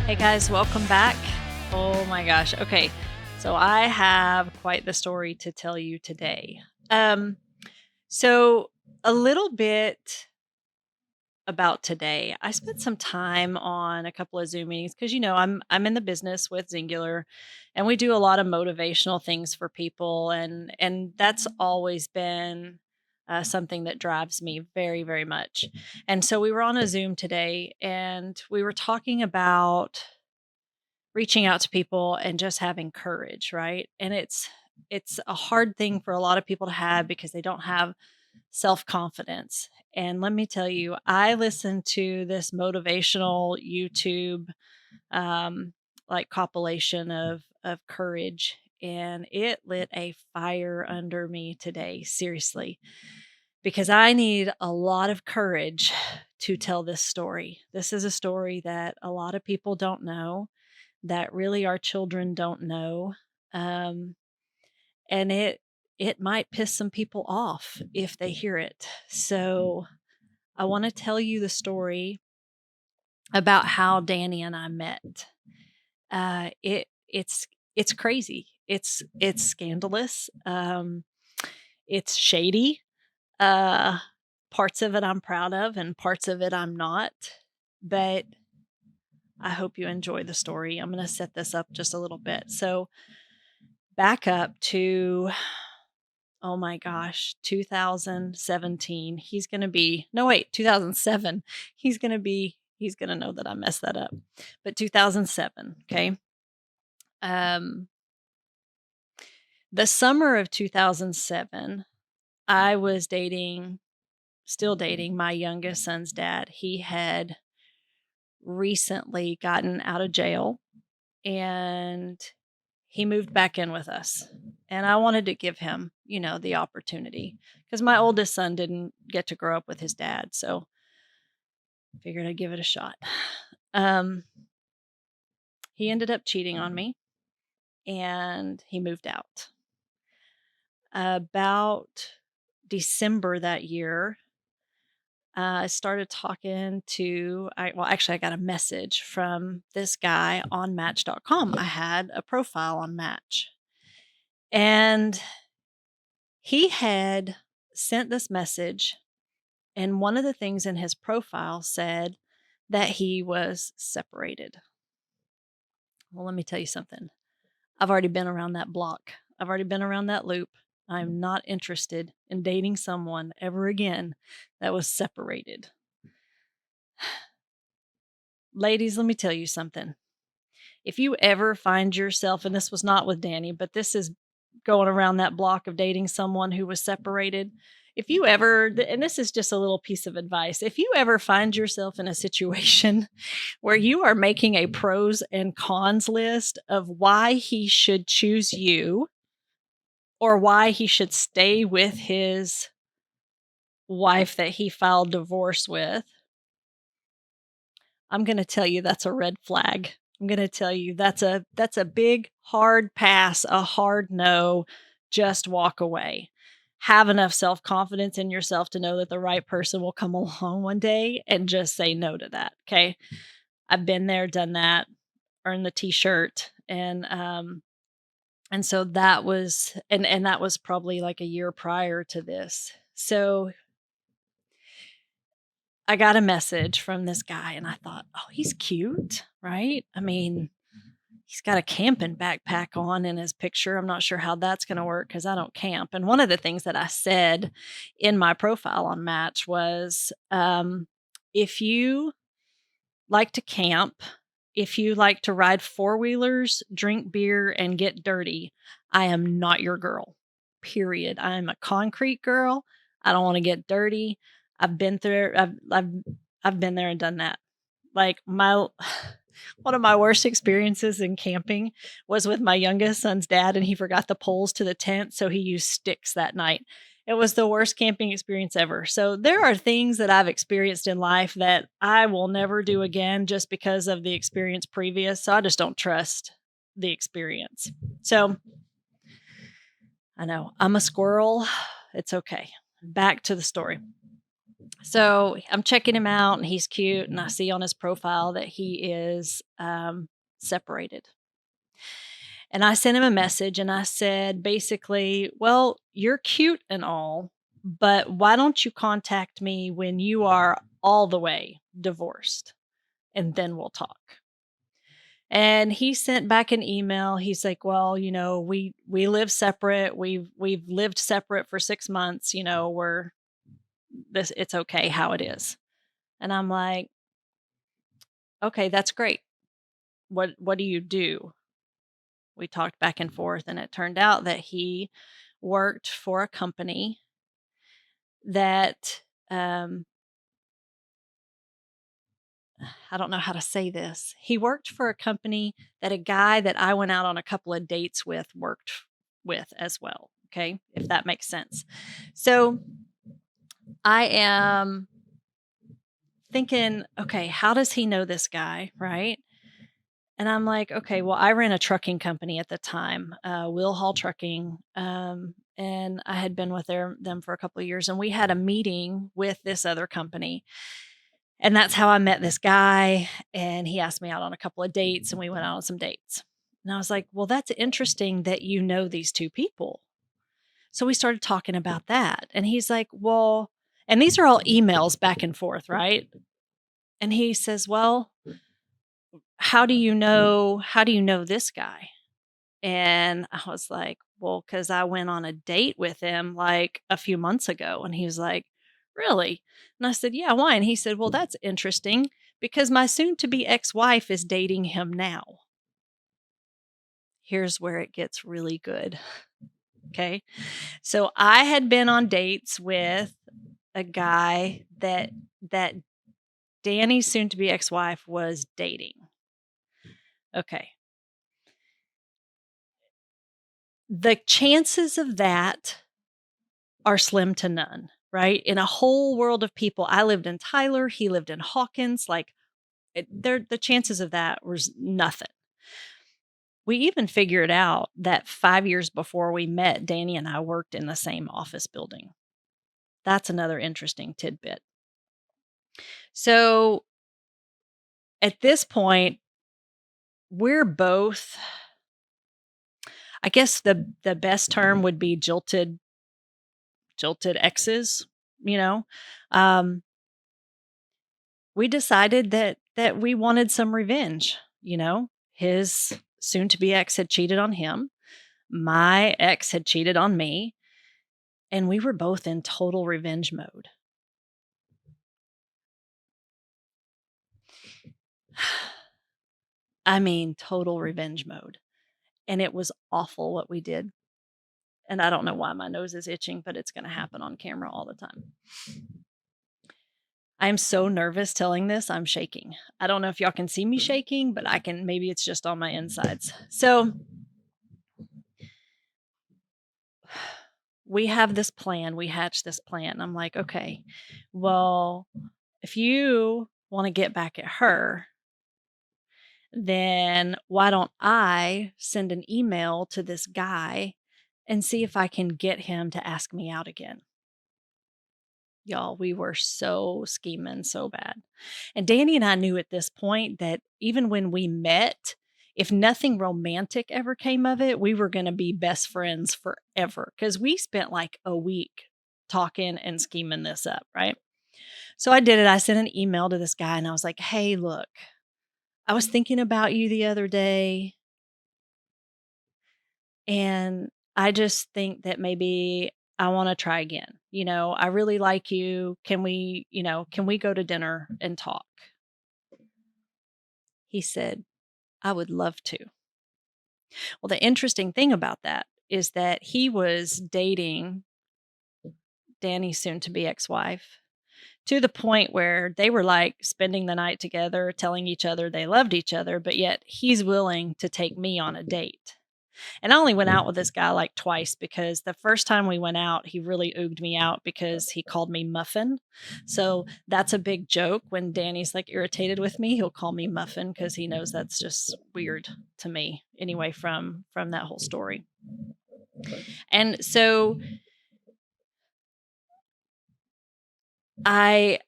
Hey guys, welcome back. Oh my gosh. Okay. So I have quite the story to tell you today. Um so a little bit about today. I spent some time on a couple of Zoom meetings because I'm in the business with Xyngular, and we do a lot of motivational things for people, and that's always been something that drives me very, very much. And so we were on a Zoom today and we were talking about reaching out to people and just having courage, right? And it's a hard thing for a lot of people to have because they don't have self-confidence. And let me tell you, I listened to this motivational YouTube um like compilation of courage, and it lit a fire under me today, seriously, because I need a lot of courage to tell this story. This is a story that a lot of people don't know, that really our children don't know. Um, and it might piss some people off if they hear it. So I want to tell you the story about how Danny and I met. It's crazy. It's scandalous. It's shady. Uh, Parts of it I'm proud of, and parts of it I'm not. But I hope you enjoy the story. I'm going to set this up just a little bit. So back up to, oh my gosh, 2017. He's going to be, no, wait, 2007. He's going to know that I messed that up. But 2007, okay? Um, the summer of 2007, I was still dating my youngest son's dad. He had recently gotten out of jail and he moved back in with us. And I wanted to give him, the opportunity, because my oldest son didn't get to grow up with his dad. So I figured I'd give it a shot. Um, he ended up cheating on me and he moved out. About December that year, I started talking to, actually, I got a message from this guy on Match.com. I had a profile on Match. And he had sent this message, and one of the things in his profile said that he was separated. Well, let me tell you something. I've already been around that block. I've already been around that loop. I'm not interested in dating someone ever again that was separated. Ladies, let me tell you something. If you ever find yourself, and this was not with Danny, but this is going around that block of dating someone who was separated. If you ever, and this is just a little piece of advice, if you ever find yourself in a situation where you are making a pros and cons list of why he should choose you or why he should stay with his wife that he filed divorce with, I'm going to tell you that's a red flag. I'm going to tell you that's a big hard pass, a hard no. Just walk away. Have enough self-confidence in yourself to know that the right person will come along one day, and just say no to that, okay? I've been there, done that, earned the t-shirt, and so that was, and that was probably like a year prior to this. So I got a message from this guy and I thought, oh, he's cute, right? I mean, he's got a camping backpack on in his picture. I'm not sure how that's going to work because I don't camp. And one of the things that I said in my profile on Match was, if you like to camp, if you like to ride four-wheelers, drink beer, and get dirty, I am not your girl. Period. I'm a concrete girl. I don't want to get dirty. I've been through I've been there and done that. Like my one of my worst experiences in camping was with my youngest son's dad, and he forgot the poles to the tent, so he used sticks that night. It was the worst camping experience ever. So there are things that I've experienced in life that I will never do again just because of the experience previous. So I just don't trust the experience. So I know I'm a squirrel. It's okay. Back to the story. So I'm checking him out and he's cute. And I see on his profile that he is separated. And I sent him a message and I said, basically, well, you're cute and all, but why don't you contact me when you are all the way divorced and then we'll talk? And he sent back an email. He's like, "Well, we live separate. We've lived separate for 6 months, we're this it's okay how it is." And I'm like, "Okay, that's great. What do you do?" We talked back and forth and it turned out that he worked for a company that I don't know how to say this. He worked for a company that a guy that I went out on a couple of dates with worked with as well. Okay. If that makes sense. So I am thinking, okay, how does he know this guy? Right. And I'm like, okay, well, I ran a trucking company at the time, Wheel Haul Trucking. And I had been with them for a couple of years, and we had a meeting with this other company. And that's how I met this guy, and he asked me out on a couple of dates, and we went out on some dates. And I was like, "Well, that's interesting that you know these 2 people." So we started talking about that, and he's like, "Well," and these are all emails back and forth, right? And he says, "Well, how do you know this guy?" And I was like, "Well, because I went on a date with him, like, a few months ago." And he was like, "Really?" And I said, "Yeah, why?" And he said, "Well, that's interesting because my soon-to-be ex-wife is dating him now." Here's where it gets really good, okay? So I had been on dates with a guy that Danny's soon-to-be ex-wife was dating. Okay. The chances of that are slim to none, right? In a whole world of people, I lived in Tyler, he lived in Hawkins, like, the chances of that was nothing. We even figured out that 5 years before we met, Danny and I worked in the same office building. That's another interesting tidbit. So, at this point, we're both I guess the best term would be jilted exes, you know? Um, we decided that we wanted some revenge, you know? His soon to be ex had cheated on him. My ex had cheated on me, and we were both in total revenge mode. I mean, total revenge mode. And it was awful what we did. And I don't know why my nose is itching, but it's going to happen on camera all the time. I'm so nervous telling this, I'm shaking. I don't know if y'all can see me shaking, but I can, maybe it's just on my insides. So we have this plan, we hatched this plan. I'm like, okay, well, if you want to get back at her, then why don't I send an email to this guy and see if I can get him to ask me out again? Y'all, we were so scheming so bad. And Danny and I knew at this point that even when we met, if nothing romantic ever came of it, we were going to be best friends forever because we spent like a week talking and scheming this up, right? So I did it. I sent an email to this guy and I was like, hey, look, I was thinking about you the other day and I just think that maybe I want to try again. I really like you. Can we go to dinner and talk? He said, I would love to. Well, the interesting thing about that is that he was dating Danny's soon to be ex wife to the point where they were like spending the night together, telling each other they loved each other, but yet he's willing to take me on a date. And I only went out with this guy like twice because the first time we went out, he really ooged me out because he called me Muffin. So that's a big joke. When Danny's like irritated with me, he'll call me Muffin because he knows that's just weird to me. Anyway, from that whole story. And so I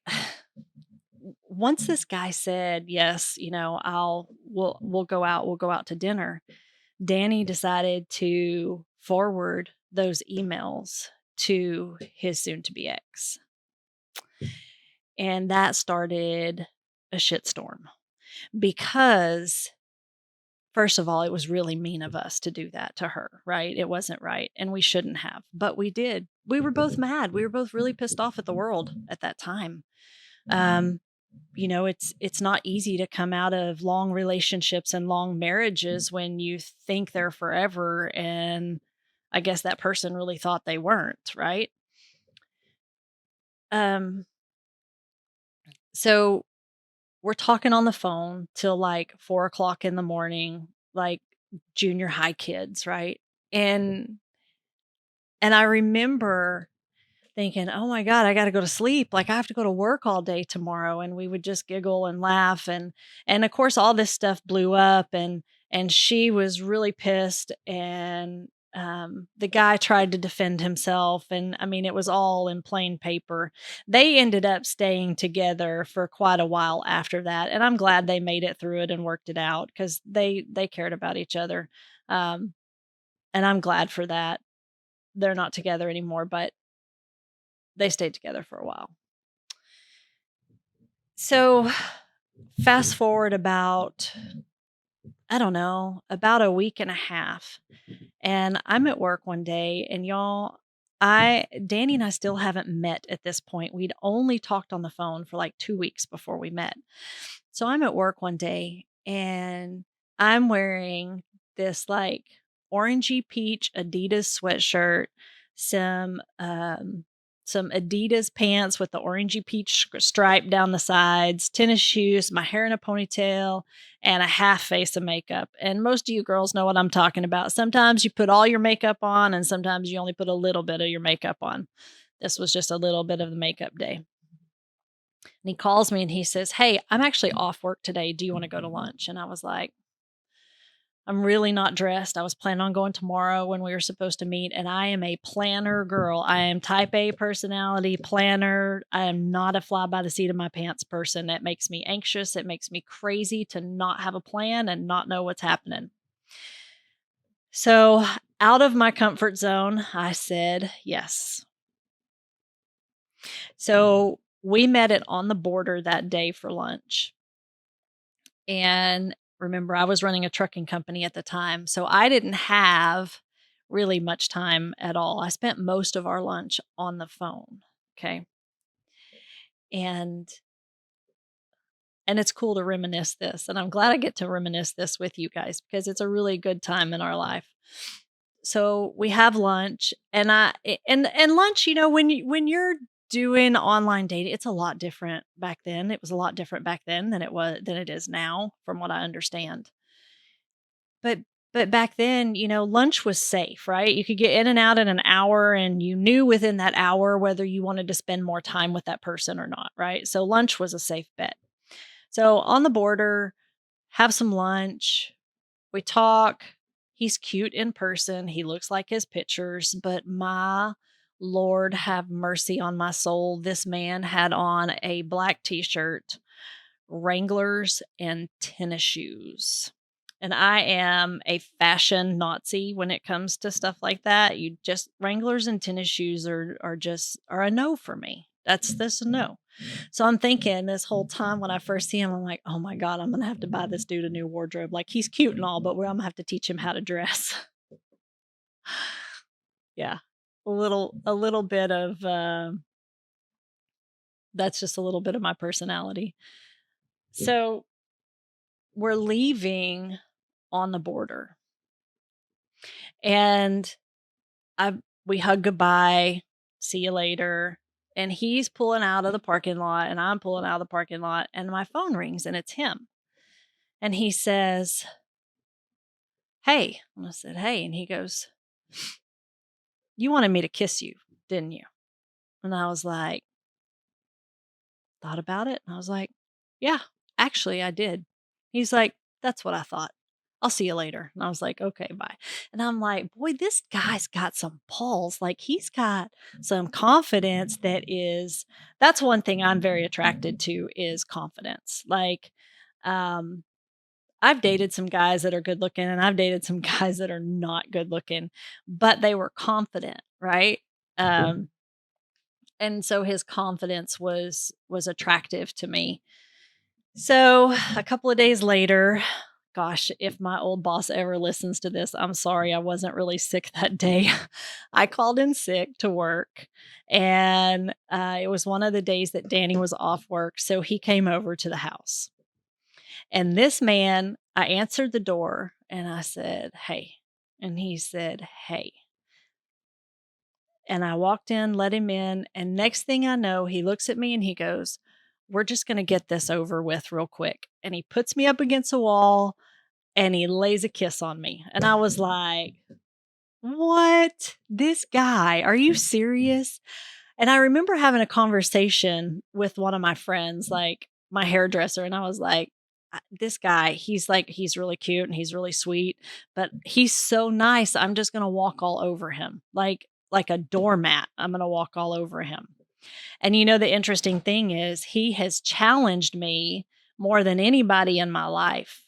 once this guy said, "Yes, we'll go out to dinner." Danny decided to forward those emails to his soon to be ex. And that started a shitstorm because first of all, it was really mean of us to do that to her, right? It wasn't right, and we shouldn't have, but we did. We were both mad. We were both really pissed off at the world at that time. Um, it's not easy to come out of long relationships and long marriages when you think they're forever, and I guess that person really thought they weren't, right? Um, so we're talking on the phone till like 4 o'clock in the morning, like junior high kids, right? And and I remember thinking, "Oh my god, I gotta go to sleep, like, I have to go to work all day tomorrow," and we would just giggle and laugh, and of course, all this stuff blew up, and she was really pissed, and, the guy tried to defend himself, and, I mean, it was all in plain paper. They ended up staying together for quite a while after that, and I'm glad they made it through it and worked it out because they cared about each other, um, and I'm glad for that. They're not together anymore, but they stayed together for a while. So, fast forward about, I don't know, about a week and a half, and I'm at work one day, and y'all, I Danny and I still haven't met at this point. We'd only talked on the phone for like 2 weeks before we met. So I'm at work one day and I'm wearing this like orangey peach Adidas sweatshirt, some some Adidas pants with the orangey peach stripe down the sides, tennis shoes, my hair in a ponytail, and a half face of makeup. And most of you girls know what I'm talking about. Sometimes you put all your makeup on, and sometimes you only put a little bit of your makeup on. This was just a little bit of the makeup day. And he calls me and he says, "Hey, I'm actually off work today. Do you want to go to lunch?" And I was like, "I'm really not dressed. I was planning on going tomorrow when we were supposed to meet. And I am a planner girl. I am type A personality planner. I am not a fly by the seat of my pants person. It makes me anxious. It makes me crazy to not have a plan and not know what's happening." So, out of my comfort zone, I said yes. So, we met it on the border that day for lunch. And remember, I was running a trucking company at the time, so I didn't have really much time at all. I spent most of our lunch on the phone, okay? And and it's cool to reminisce this, and I'm glad I get to reminisce this with you guys because it's a really good time in our life. So, we have lunch, and and lunch, when you're doing online dating, it's a lot different back then. It was a lot different back then than it is now, from what I understand. But back then, lunch was safe, right? You could get in and out in an hour and you knew within that hour whether you wanted to spend more time with that person or not, right? So lunch was a safe bet. So on the border, have some lunch. We talk. He's cute in person. He looks like his pictures, but my Lord have mercy on my soul. This man had on a black t-shirt, Wranglers, and tennis shoes. And I am a fashion Nazi when it comes to stuff like that. You just Wranglers and tennis shoes are a no for me. That's a no. So I'm thinking this whole time when I first see him, I'm like, oh my God, I'm gonna have to buy this dude a new wardrobe. Like he's cute and all, but I'm gonna have to teach him how to dress. Yeah. A little bit of that's just a little bit of my personality. So we're leaving on the border. And I we hug goodbye, see you later. And he's pulling out of the parking lot and I'm pulling out of the parking lot and my phone rings and it's him. And he says, "Hey." And I said, "Hey." And he goes, "You wanted me to kiss you, didn't you?" And I was like, thought about it. And I was like, "Yeah, actually I did." He's like, "That's what I thought." I'll see you later." And I was like, "Okay, bye." And I'm like, "Boy, this guy's got some balls." Like, he's got some confidence that's one thing I'm very attracted to is confidence. Like, um, I've dated some guys that are good looking and I've dated some guys that are not good looking, but they were confident, right? Um, and so his confidence was attractive to me. So, a couple of days later, gosh, if my old boss ever listens to this, I'm sorry I wasn't really sick that day. I called in sick to work, and it was one of the days that Danny was off work, so he came over to the house. And this man, I answered the door and I said, "Hey." And he said, "Hey." And I walked in, let him in, and next thing I know, he looks at me and he goes, "We're just gonna get this over with real quick." And he puts me up against a wall and he lays a kiss on me. And I was like, "What? This guy? Are you serious?" And I remember having a conversation with one of my friends, like my hairdresser, and I was like, This guy, he's really cute and he's really sweet, but he's so nice. I'm just going to walk all over him like a doormat. I'm going to walk all over him." And the interesting thing is he has challenged me more than anybody in my life.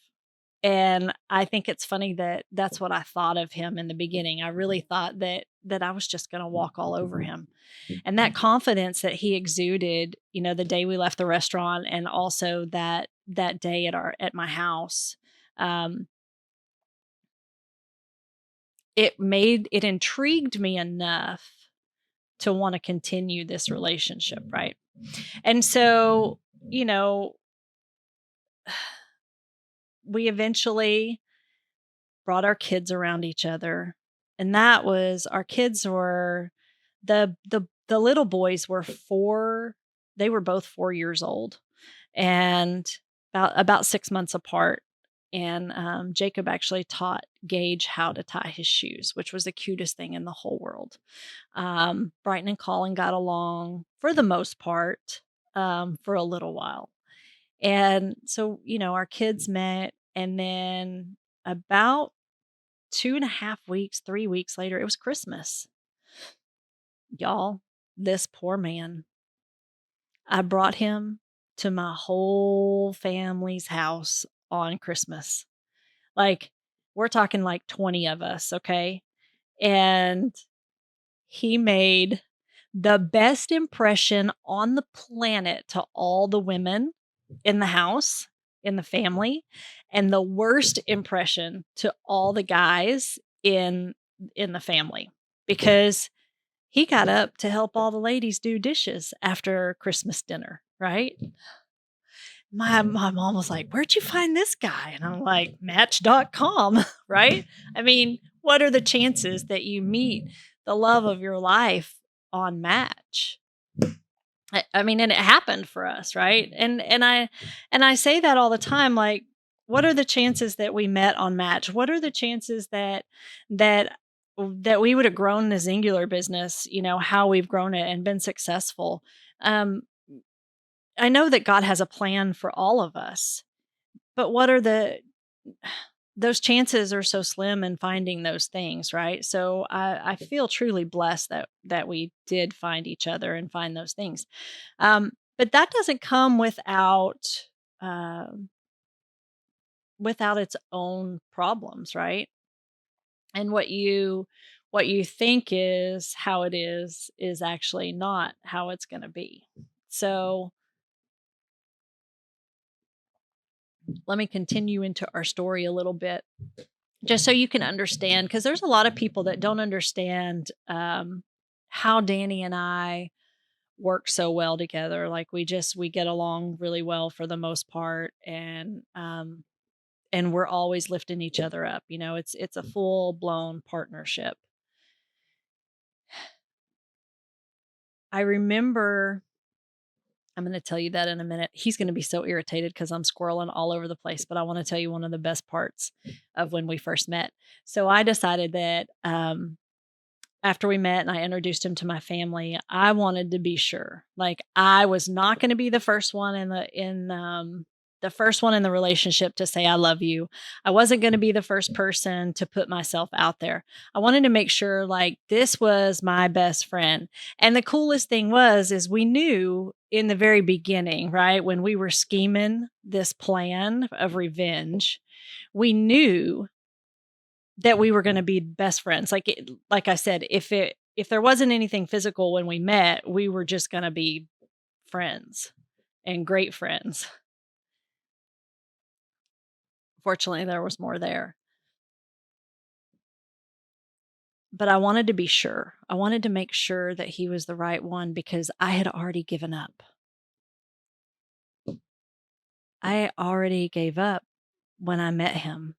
And I think it's funny that that's what I thought of him in the beginning. I really thought that I was just going to walk all over him. And that confidence that he exuded, the day we left the restaurant and also that day at my house, um, it intrigued me enough to want to continue this relationship, right? And so, you know, we eventually brought our kids around each other. And that was our kids were the little boys were 4, they were both 4 years old and about 6 months apart. And Jacob actually taught Gage how to tie his shoes, which was the cutest thing in the whole world. Brighton and Colin got along for the most part, for a little while. And so, our kids met, and then about 2.5 weeks, 3 weeks later, it was Christmas. Y'all, this poor man, I brought him to my whole family's house on Christmas. Like, we're talking like 20 of us, okay? And he made the best impression on the planet to all the women in the house, in the family, and the worst impression to all the guys in the family, because he got up to help all the ladies do dishes after Christmas dinner, right? My mom was like, "Where'd you find this guy?" And I'm like, Match.com, right? I mean, what are the chances that you meet the love of your life on Match? I mean, and it happened for us, right? And I say that all the time, like, what are the chances that we met on Match? What are the chances that that we would have grown the Xyngular business, how we've grown it and been successful? Um, I know that God has a plan for all of us, but what are those chances are so slim in finding those things, right? So I feel truly blessed that we did find each other and find those things. But that doesn't come um, without its own problems, right? And what you think is how it is actually not how it's going to be. So let me continue into our story a little bit, just so you can understand, because there's a lot of people that don't understand how Danny and I work so well together. Like, we get along really well for the most part, and we're always lifting each other up. It's a full blown partnership. I remember, I'm going to tell you that in a minute. He's going to be so irritated because I'm squirreling all over the place, but I want to tell you one of the best parts of when we first met. So I decided that after we met and I introduced him to my family, I wanted to be sure. Like, I was not going to be the first one the first one in the relationship to say, I love you. I wasn't going to be the first person to put myself out there. I wanted to make sure like this was my best friend. And the coolest thing is we knew in the very beginning, right? When we were scheming this plan of revenge, we knew that we were going to be best friends. Like I said, if there wasn't anything physical when we met, we were just going to be friends and great friends. Fortunately, there was more there. But I wanted to be sure. I wanted to make sure that he was the right one because I had already given up. I already gave up when I met him.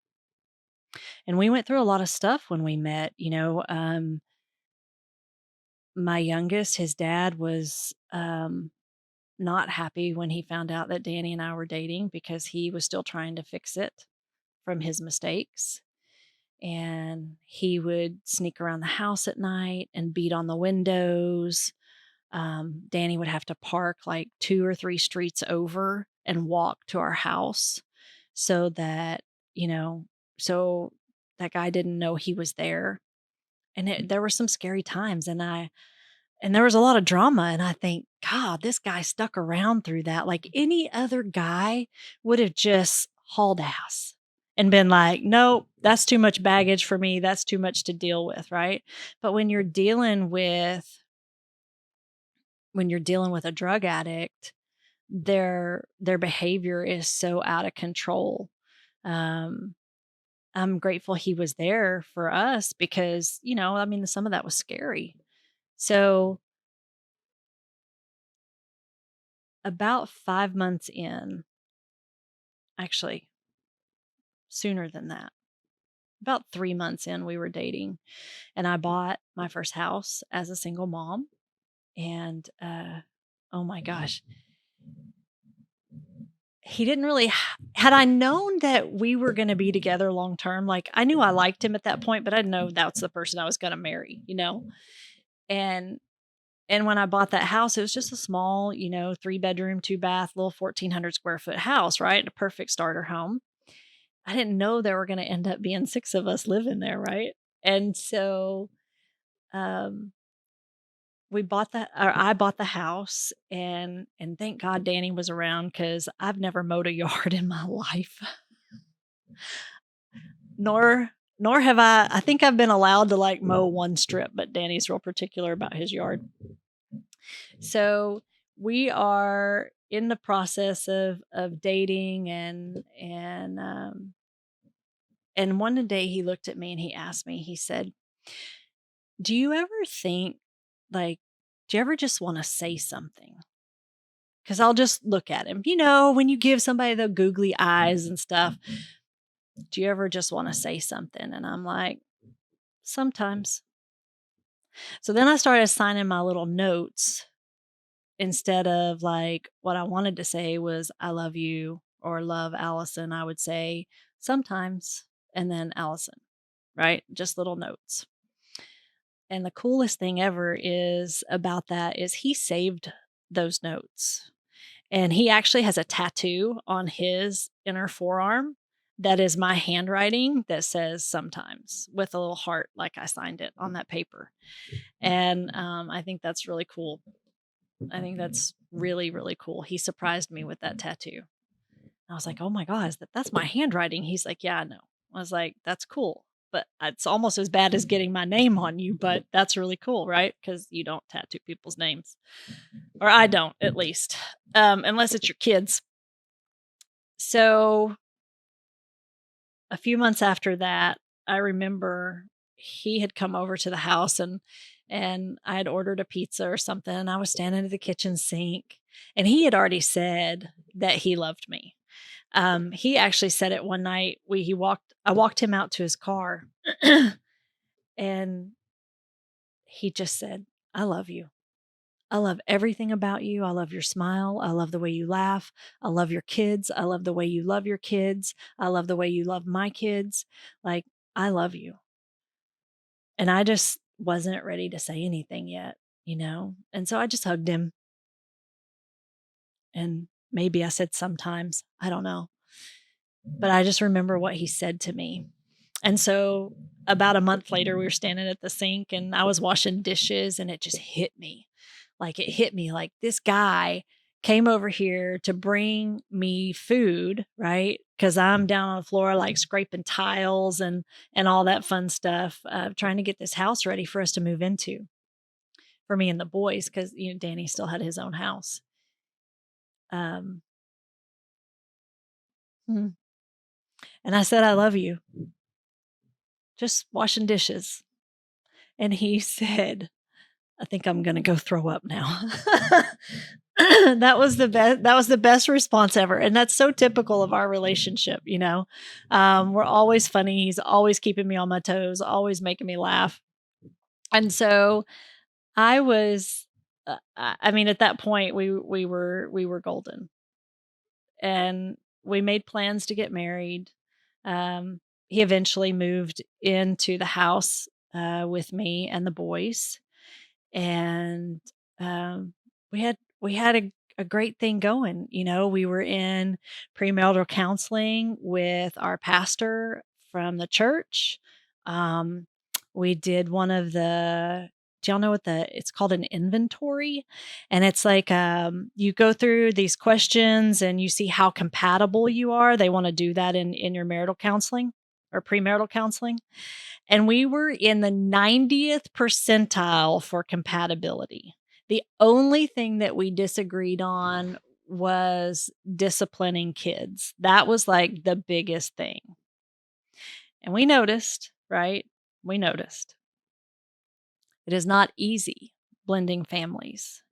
And we went through a lot of stuff when we met. My youngest, his dad was not happy when he found out that Danny and I were dating because he was still trying to fix it from his mistakes. And he would sneak around the house at night and beat on the windows. Danny would have to park like 2 or 3 streets over and walk to our house so that, you know, so that guy didn't know he was there. And there were some scary times and there was a lot of drama. And I think, God, this guy stuck around through that. Like any other guy would have just hauled ass and been like, nope, that's too much baggage for me. That's too much to deal with. Right. But when you're dealing with a drug addict, their behavior is so out of control. Um, I'm grateful he was there for us because, I mean, some of that was scary. So about 5 months in, actually sooner than that, about 3 months in, we were dating, and I bought my first house as a single mom. And oh my gosh, he didn't really had I known that we were gonna be together long term, like, I knew I liked him at that point, but I didn't know that's the person I was gonna marry. And and when I bought that house, it was just a small, 3 bedroom, 2 bath, little 1,400 square foot house, right? A perfect starter home. I didn't know there were gonna end up being 6 of us living there, right? And so, um, I bought the house, and thank God Danny was around because 'cause I've never mowed a yard in my life. Nor nor have I think I've been allowed to, like, mow 1 strip, but Danny's real particular about his yard. So, we are in the process of dating and one day he looked at me and he asked me, he said, "Do you ever think, like do you ever just wanna say something?" 'Cause I'll just look at him. When you give somebody the googly eyes and stuff, "Do you ever just wanna say something?" And I'm like, "Sometimes." So then I started signing my little notes instead of, like, what I wanted to say was, "I love you," or "Love, Allison," I would say, "Sometimes," and then "Allison," right? Just little notes. And the coolest thing ever is about that is he saved those notes. And he actually has a tattoo on his inner forearm that is my handwriting that says "sometimes" with a little heart like I signed it on that paper. And, I think that's really cool. I think that's really, really cool. He surprised me with that tattoo. I was like, "Oh my gosh, that's my handwriting." He's like, "Yeah, I know." I was like, "That's cool, but it's almost as bad as getting my name on you, but that's really cool, right? Because you don't tattoo people's names, or I don't, at least, unless it's your kids." So a few months after that, I remember he had come over to the house and I had ordered a pizza or something. And I was standing at the kitchen sink, and he had already said that he loved me. He actually said it one night. I walked him out to his car, and he just said, "I love you. I love everything about you. I love your smile. I love the way you laugh. I love your kids. I love the way you love your kids. I love the way you love my kids. Like, I love you." And I just wasn't ready to say anything yet. And so I just hugged him, and Maybe I said sometimes. I don't know. But I just remember what he said to me. And so about a month later, we were standing at the sink and I was washing dishes and it just hit me. Like it hit me like this guy came over here to bring me food, right? Because I'm down on the floor like scraping tiles and all that fun stuff, trying to get this house ready for us to move into for me and the boys because Danny still had his own house. Um, mm, and I said, "I love you." Just washing dishes, and he said, I think I'm gonna go throw up now. That was the best response ever, and that's so typical of our relationship. We're always funny, he's always keeping me on my toes, always making me laugh, and so I was, I mean, at that point, we were golden, and we made plans to get married. He eventually moved into the house, with me and the boys, and um, we had a great thing going. We were in premarital counseling with our pastor from the church. Um, we did one of the do y'all know what it's called an inventory? And it's like you go through these questions and you see how compatible you are. They want to do that in your marital counseling or premarital counseling. And we were in the 90th percentile for compatibility. The only thing that we disagreed on was disciplining kids. That was like the biggest thing. And we noticed, right? We noticed. It is not easy blending families.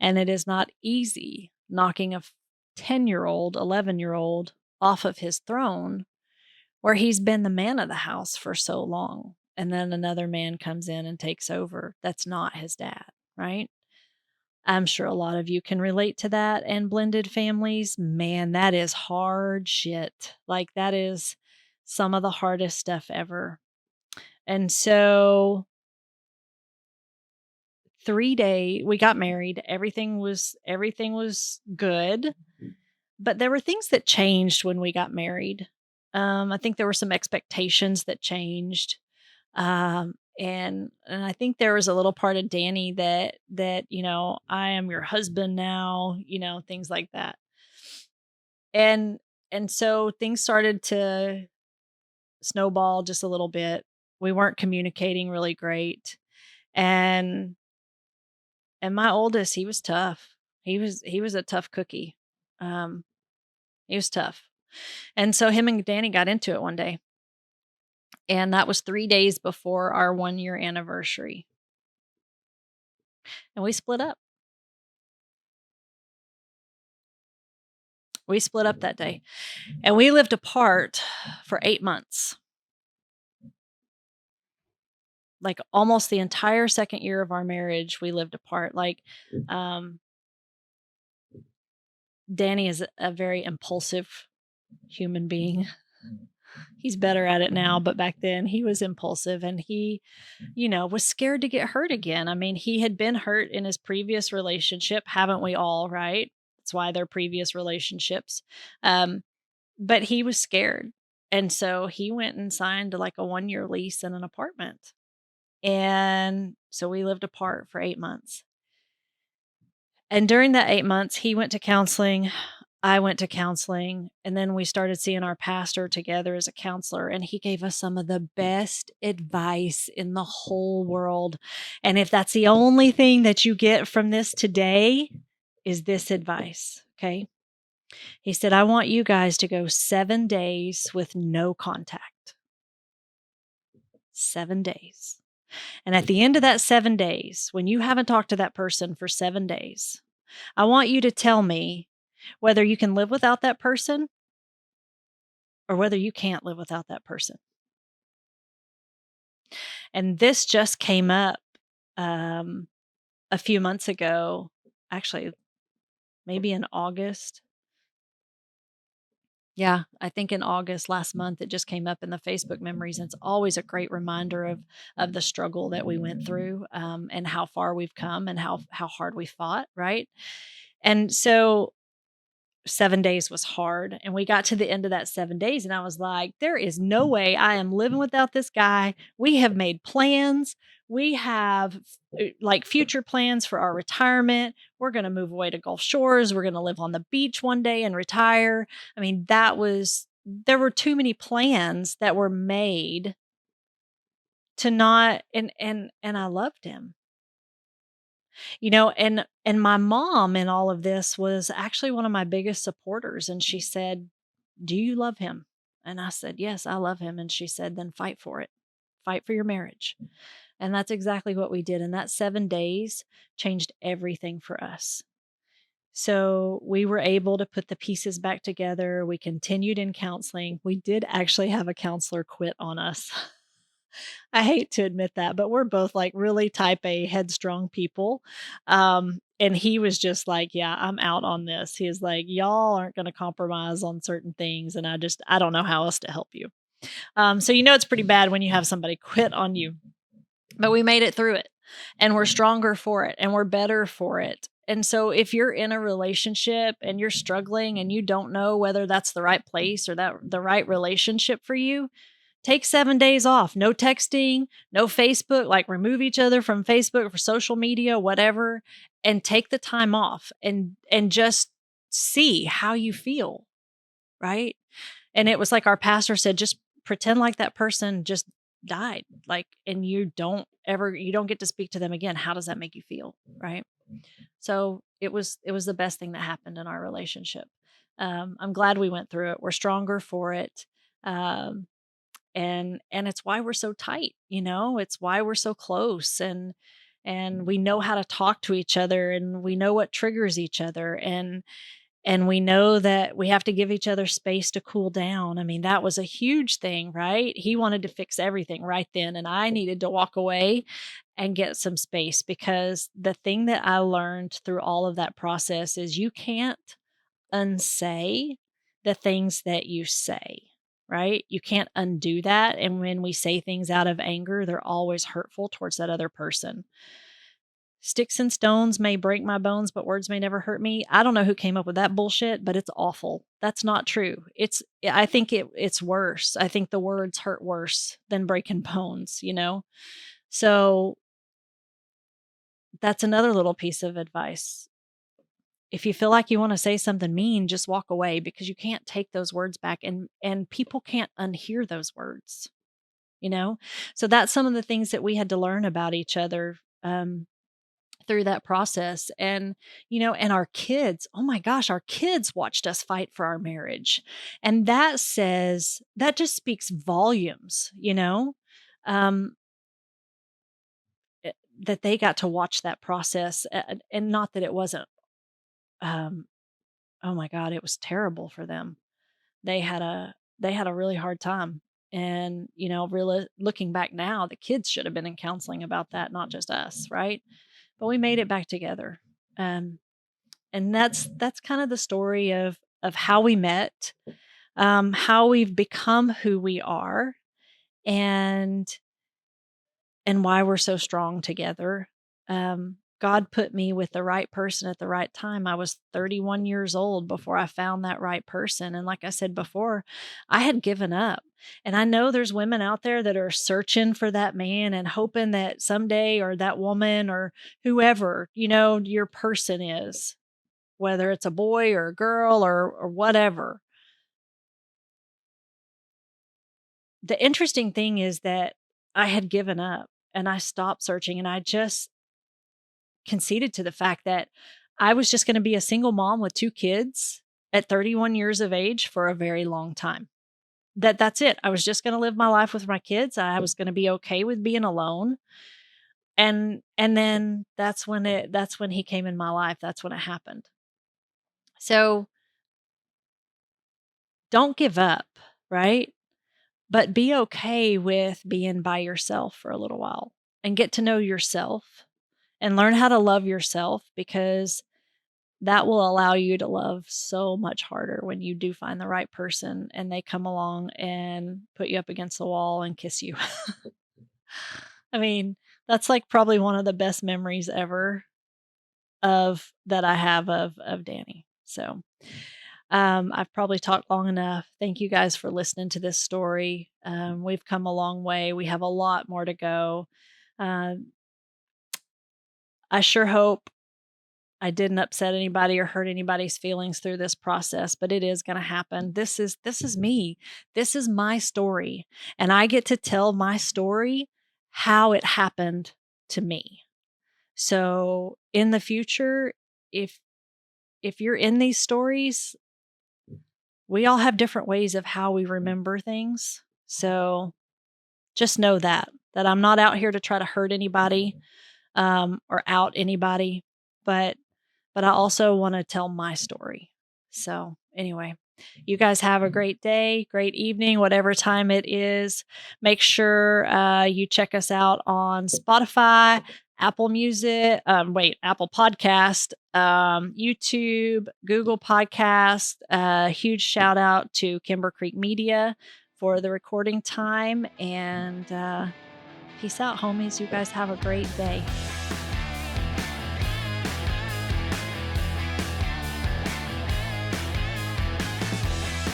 And it is not easy knocking a 10-year-old, 11-year-old off of his throne where he's been the man of the house for so long. And then another man comes in and takes over. That's not his dad, right? I'm sure a lot of you can relate to that and blended families. Man, that is hard shit. Like, that is some of the hardest stuff ever. And so we got married. Everything was good, but there were things that changed when we got married. I think there were some expectations that changed. And I think there was a little part of Danny that I am your husband now, things like that. And and so things started to snowball just a little bit. We weren't communicating really great. And and my oldest, he was tough. He was a tough cookie. Um, he was tough. And so him and Danny got into it one day. And that was 3 days before our 1-year anniversary. And we split up. We split up that day. And we lived apart for 8 months. Like, almost the entire 2nd year of our marriage, we lived apart. Like, um, Danny is a very impulsive human being. He's better at it now, but back then he was impulsive and he was scared to get hurt again. I mean, he had been hurt in his previous relationship, haven't we all, right? That's why they're previous relationships. Um, but he was scared. And so he went and signed like a 1-year lease in an apartment. And so we lived apart for 8 months. And during that 8 months, he went to counseling, I went to counseling, and then we started seeing our pastor together as a counselor, and he gave us some of the best advice in the whole world. And if that's the only thing that you get from this today, is this advice, okay? He said, "I want you guys to go 7 days with no contact." 7 days. And at the end of that 7 days, when you haven't talked to that person for 7 days, I want you to tell me whether you can live without that person or whether you can't live without that person. And this just came up um, a few months ago, actually, maybe in August. Yeah, I think in August last month, it just came up in the Facebook memories. And it's always a great reminder of the struggle that we went through, and how far we've come and how hard we fought, right? And so 7 days was hard, and we got to the end of that 7 days, and I was like, "There is no way I am living without this guy." We have made plans. We have, like, future plans for our retirement. We're gonna move away to Gulf Shores. We're gonna live on the beach one day and retire. I mean, there were too many plans that were made to not and I loved him. And my mom in all of this was actually one of my biggest supporters, and she said, "Do you love him?" And I said, "Yes, I love him." And she said, "Then fight for it. Fight for your marriage." And that's exactly what we did, and that 7 days changed everything for us. So, we were able to put the pieces back together. We continued in counseling. We did actually have a counselor quit on us. I hate to admit that, but we're both, like, really type A headstrong people, and he was just like, "Yeah, I'm out on this." He is like, "Y'all aren't gonna compromise on certain things, and I don't know how else to help you." So it's pretty bad when you have somebody quit on you, but we made it through it, and we're stronger for it, and we're better for it. And so if you're in a relationship and you're struggling and you don't know whether that's the right place or that the right relationship for you, take 7 days off. No texting, no Facebook, like, remove each other from Facebook, for social media, whatever, and take the time off and just see how you feel, right? And it was like our pastor said, "Just pretend like that person just died, like, and you don't get to speak to them again. How does that make you feel?" Right? So, it was the best thing that happened in our relationship. I'm glad we went through it. We're stronger for it. Um and it's why we're so tight, it's why we're so close, and we know how to talk to each other, and we know what triggers each other, and we know that we have to give each other space to cool down. I mean, that was a huge thing, right? He wanted to fix everything right then, and I needed to walk away and get some space, because the thing that I learned through all of that process is you can't unsay the things that you say, right? You can't undo that. And when we say things out of anger, they're always hurtful towards that other person. Sticks and stones may break my bones, but words may never hurt me. I don't know who came up with that bullshit, but it's awful. That's not true. I think it's worse. I think the words hurt worse than breaking bones. So that's another little piece of advice. If you feel like you wanna say something mean, just walk away, because you can't take those words back, and people can't unhear those words, you know? So that's some of the things that we had to learn about each other, through that process. And our kids, oh my gosh, our kids watched us fight for our marriage, and that just speaks volumes, um, that they got to watch that process, and not that it wasn't, um oh my god, it was terrible for them. They had a they had a really hard time, and, really looking back now, the kids should have been in counseling about that, not just us, right? But we made it back together. Um, and that's kind of the story of how we met, how we've become who we are, and why we're so strong together. God put me with the right person at the right time. I was 31 years old before I found that right person. And like I said before, I had given up. And I know there's women out there that are searching for that man and hoping that someday, or that woman, or whoever, your person is, whether it's a boy or a girl, or whatever. The interesting thing is that I had given up, and I stopped searching, and I just conceded to the fact that I was just gonna be a single mom with 2 kids at 31 years of age for a very long time. That's it. I was just gonna live my life with my kids. I was gonna be okay with being alone. And then that's when he came in my life. That's when it happened. So, don't give up, right? But be okay with being by yourself for a little while, and get to know yourself, and learn how to love yourself, because that will allow you to love so much harder when you do find the right person and they come along and put you up against the wall and kiss you. I mean, that's, like, probably one of the best memories ever of that I have of Danny. So, I've probably talked long enough. Thank you guys for listening to this story. We've come a long way. We have a lot more to go. Uh, I sure hope I didn't upset anybody or hurt anybody's feelings through this process, but it is going to happen. This is me. This is my story, and I get to tell my story how it happened to me. So, in the future, if if you're in these stories, we all have different ways of how we remember things. So, just know that I'm not out here to try to hurt anybody, or out anybody, but I also wanna tell my story. So, anyway, you guys have a great day, great evening, whatever time it is. Make sure, you check us out on Spotify, Apple Podcast, YouTube, Google Podcast. Huge shout out to Kimber Creek Media for the recording time, and, peace out, homies. You guys have a great day.